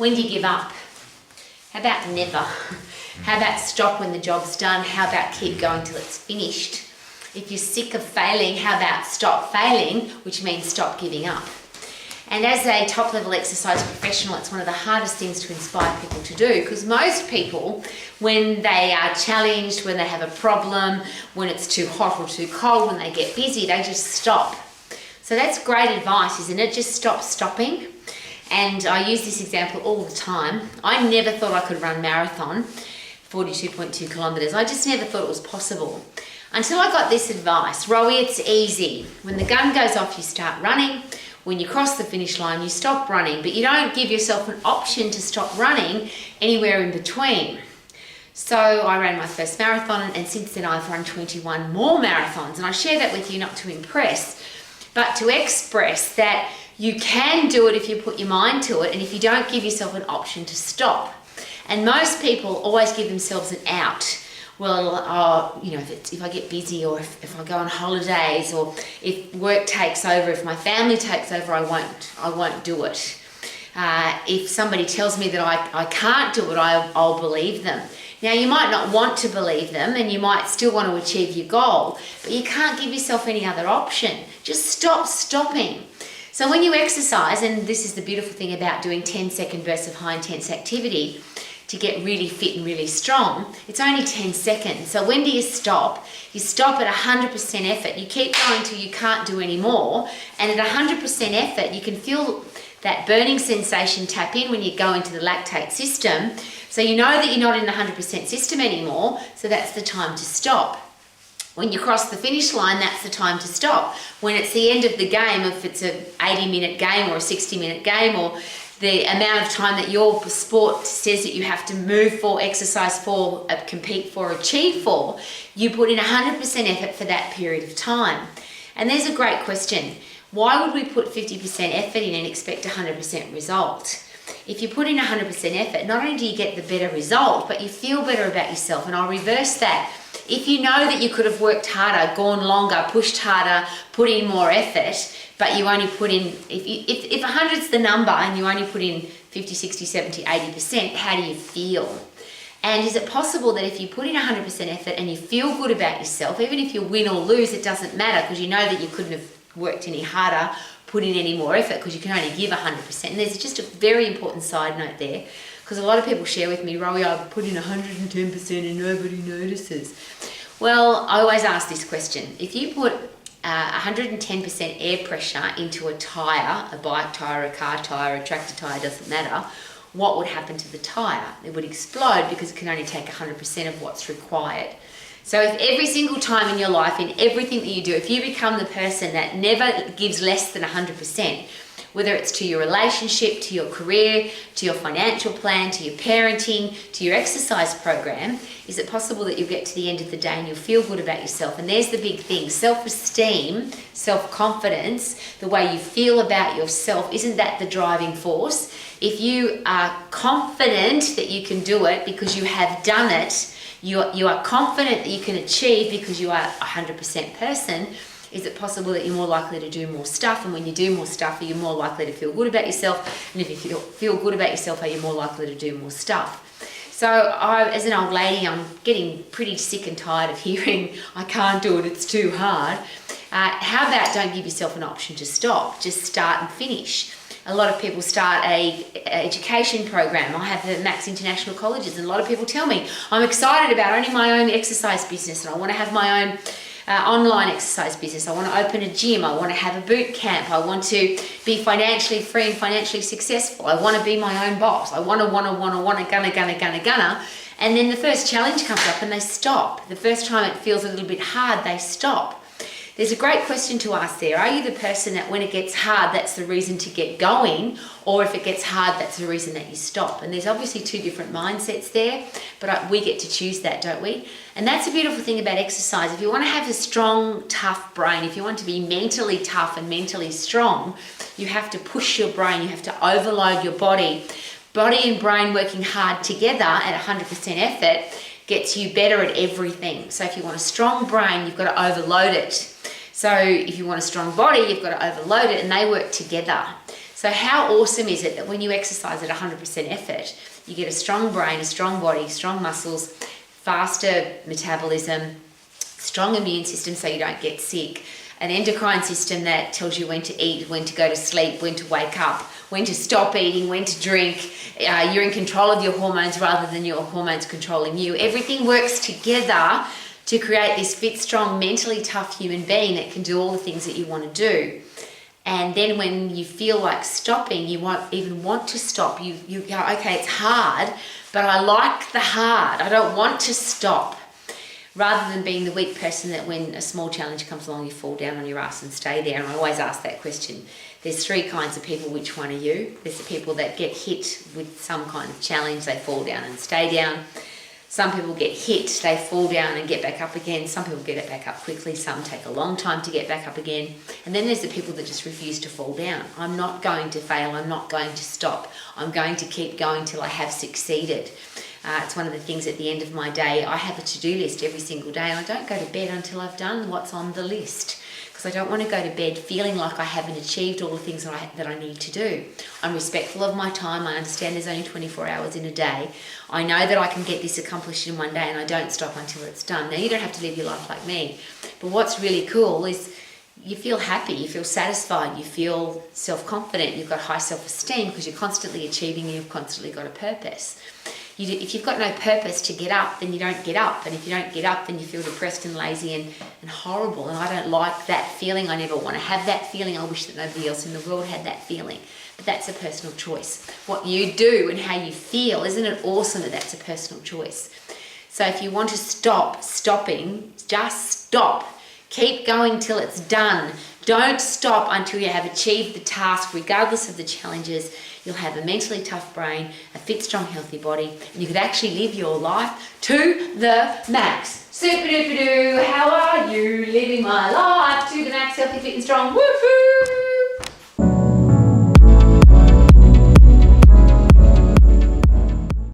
When do you give up? How about never? How about stop when the job's done? How about keep going till it's finished? If you're sick of failing, how about stop failing, which means stop giving up? And as a top-level exercise professional, it's one of the hardest things to inspire people to do, because most people, when they are challenged, when they have a problem, when it's too hot or too cold, when they get busy, they just stop. So that's great advice, isn't it? Just stop stopping. And I use this example all the time. I never thought I could run marathon, 42.2 kilometres. I just never thought it was possible. Until I got this advice: Rowie, it's easy. When the gun goes off, you start running. When you cross the finish line, you stop running, but you don't give yourself an option to stop running anywhere in between. So I ran my first marathon, and since then I've run 21 more marathons. And I share that with you not to impress, but to express that you can do it if you put your mind to it, and if you don't give yourself an option to stop. And most people always give themselves an out. Well, if I get busy, or if I go on holidays, or if work takes over, if my family takes over, I won't do it. If somebody tells me that I can't do it, I'll believe them. Now, you might not want to believe them, and you might still want to achieve your goal, but you can't give yourself any other option. Just stop stopping. So when you exercise, and this is the beautiful thing about doing 10-second bursts of high intense activity, to get really fit and really strong, it's only 10 seconds. So when do you stop? You stop at 100% effort. You keep going till you can't do any more. And at 100% effort, you can feel that burning sensation tap in when you go into the lactate system. So you know that you're not in the 100% system anymore. So that's the time to stop. When you cross the finish line, that's the time to stop. When it's the end of the game, if it's an 80-minute game or a 60-minute game, or the amount of time that your sport says that you have to move for, exercise for, compete for, achieve for, you put in 100% effort for that period of time. And there's a great question. Why would we put 50% effort in and expect 100% result? If you put in 100% effort, not only do you get the better result, but you feel better about yourself. And I'll reverse that. If you know that you could have worked harder, gone longer, pushed harder, put in more effort, but you only put in, if 100's the number and you only put in 50, 60, 70, 80%, how do you feel? And is it possible that if you put in 100% effort and you feel good about yourself, even if you win or lose, it doesn't matter, because you know that you couldn't have worked any harder, put in any more effort, because you can only give 100%. And there's just a very important side note there, because a lot of people share with me, Rowie, I put in 110% and nobody notices. Well, I always ask this question. If you put 110% air pressure into a tyre, a bike tyre, a car tyre, a tractor tyre, doesn't matter, what would happen to the tyre? It would explode, because it can only take 100% of what's required. So if every single time in your life, in everything that you do, if you become the person that never gives less than 100%, whether it's to your relationship, to your career, to your financial plan, to your parenting, to your exercise program, is it possible that you'll get to the end of the day and you'll feel good about yourself? And there's the big thing. Self-esteem, self-confidence, the way you feel about yourself, isn't that the driving force? If you are confident that you can do it because you have done it, you are confident that you can achieve because you are a 100% person, is it possible that you're more likely to do more stuff? And when you do more stuff, are you more likely to feel good about yourself? And if you feel good about yourself, are you more likely to do more stuff? So as an old lady, I'm getting pretty sick and tired of hearing, I can't do it, it's too hard. How about don't give yourself an option to stop? Just start and finish. A lot of people start a education program. I have the Max International Colleges, and a lot of people tell me, I'm excited about owning my own exercise business, and I want to have my own online exercise business. I want to open a gym. I want to have a boot camp. I want to be financially free and financially successful. I want to be my own boss. I want to, gonna. And then the first challenge comes up and they stop. The first time it feels a little bit hard, they stop. There's a great question to ask there. Are you the person that when it gets hard, that's the reason to get going? Or if it gets hard, that's the reason that you stop? And there's obviously two different mindsets there, but we get to choose that, don't we? And that's a beautiful thing about exercise. If you want to have a strong, tough brain, if you want to be mentally tough and mentally strong, you have to push your brain, you have to overload your body. Body and brain working hard together at 100% effort gets you better at everything. So if you want a strong brain, you've got to overload it. So if you want a strong body, you've got to overload it, and they work together. So how awesome is it that when you exercise at 100% effort, you get a strong brain, a strong body, strong muscles, faster metabolism, strong immune system so you don't get sick, an endocrine system that tells you when to eat, when to go to sleep, when to wake up, when to stop eating, when to drink. You're in control of your hormones rather than your hormones controlling you. Everything works together to create this fit, strong, mentally tough human being that can do all the things that you want to do. And then when you feel like stopping, you even want to stop. You go, okay, it's hard, but I like the hard. I don't want to stop. Rather than being the weak person that when a small challenge comes along, you fall down on your ass and stay there. And I always ask that question. There's three kinds of people. Which one are you? There's the people that get hit with some kind of challenge. They fall down and stay down. Some people get hit, they fall down and get back up again. Some people get it back up quickly. Some take a long time to get back up again. And then there's the people that just refuse to fall down. I'm not going to fail. I'm not going to stop. I'm going to keep going till I have succeeded. It's one of the things at the end of my day. I have a to-do list every single day, and I don't go to bed until I've done what's on the list, because I don't want to go to bed feeling like I haven't achieved all the things that I need to do. I'm respectful of my time. I understand there's only 24 hours in a day. I know that I can get this accomplished in one day, and I don't stop until it's done. Now, you don't have to live your life like me, but what's really cool is you feel happy, you feel satisfied, you feel self-confident, you've got high self-esteem because you're constantly achieving and you've constantly got a purpose. If you've got no purpose to get up, then you don't get up. And if you don't get up, then you feel depressed and lazy and horrible. And I don't like that feeling. I never want to have that feeling. I wish that nobody else in the world had that feeling. But that's a personal choice. What you do and how you feel, isn't it awesome that that's a personal choice? So if you want to stop stopping, just stop. Keep going till it's done. Don't stop until you have achieved the task, regardless of the challenges. You'll have a mentally tough brain, a fit, strong, healthy body, and you could actually live your life to the max. Super-duper-doo, how are you? Living my life to the max, healthy, fit and strong. Woohoo!